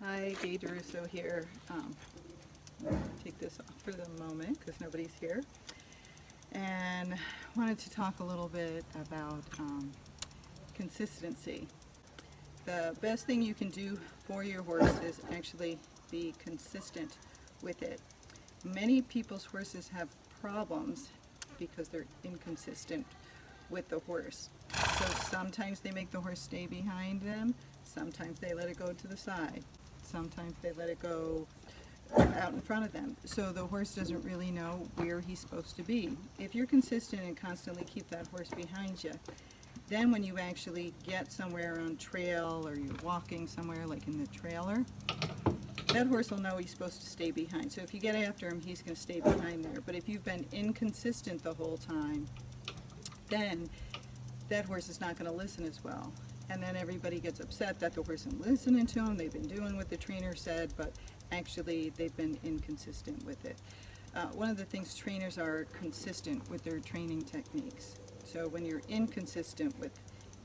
Hi, Gaye DeRusso here. I'm going to take this off for the moment because nobody's here. And wanted to talk a little bit about consistency. The best thing you can do for your horse is actually be consistent with it. Many people's horses have problems because they're inconsistent with the horse. So sometimes they make the horse stay behind them, sometimes they let it go to the side, sometimes they let it go out in front of them. So the horse doesn't really know where he's supposed to be. If you're consistent and constantly keep that horse behind you, then when you actually get somewhere on trail or you're walking somewhere like in the trailer, that horse will know he's supposed to stay behind. So if you get after him, he's going to stay behind there. But if you've been inconsistent the whole time, then that horse is not going to listen as well. And then everybody gets upset that the horse isn't listening to them. They've been doing what the trainer said, but actually they've been inconsistent with it. One of the things, trainers are consistent with their training techniques. So when you're inconsistent with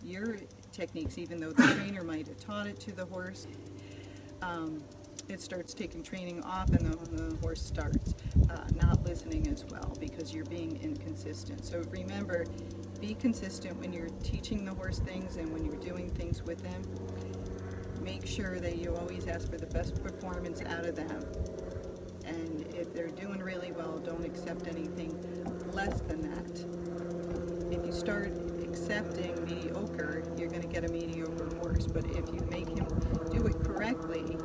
your techniques, even though the trainer might have taught it to the horse, it starts taking training off, and the horse starts not listening as well because you're being inconsistent. So remember, be consistent when you're teaching the horse things and when you're doing things with them. Make sure that you always ask for the best performance out of them. And if they're doing really well, don't accept anything less than that. If you start accepting mediocre, you're going to get a mediocre horse. But if you make him do it correctly,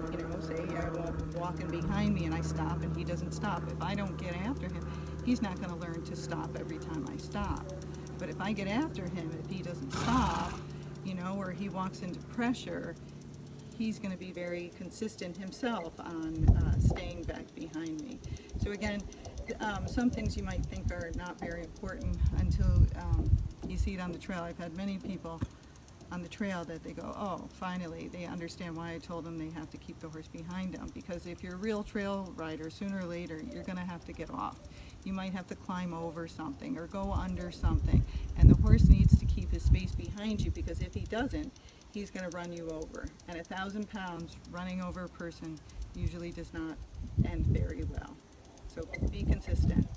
say I'm walking behind me and I stop and he doesn't stop. If I don't get after him, he's not going to learn to stop every time I stop. But if I get after him, if he doesn't stop, or he walks into pressure, he's going to be very consistent himself on staying back behind me. So again, some things you might think are not very important until you see it on the trail. I've had many people on the trail that they go, oh, finally, they understand why I told them they have to keep the horse behind them. Because if you're a real trail rider, sooner or later, you're going to have to get off. You might have to climb over something or go under something. And the horse needs to keep his space behind you, because if he doesn't, he's going to run you over. And 1,000 pounds running over a person usually does not end very well. So be consistent.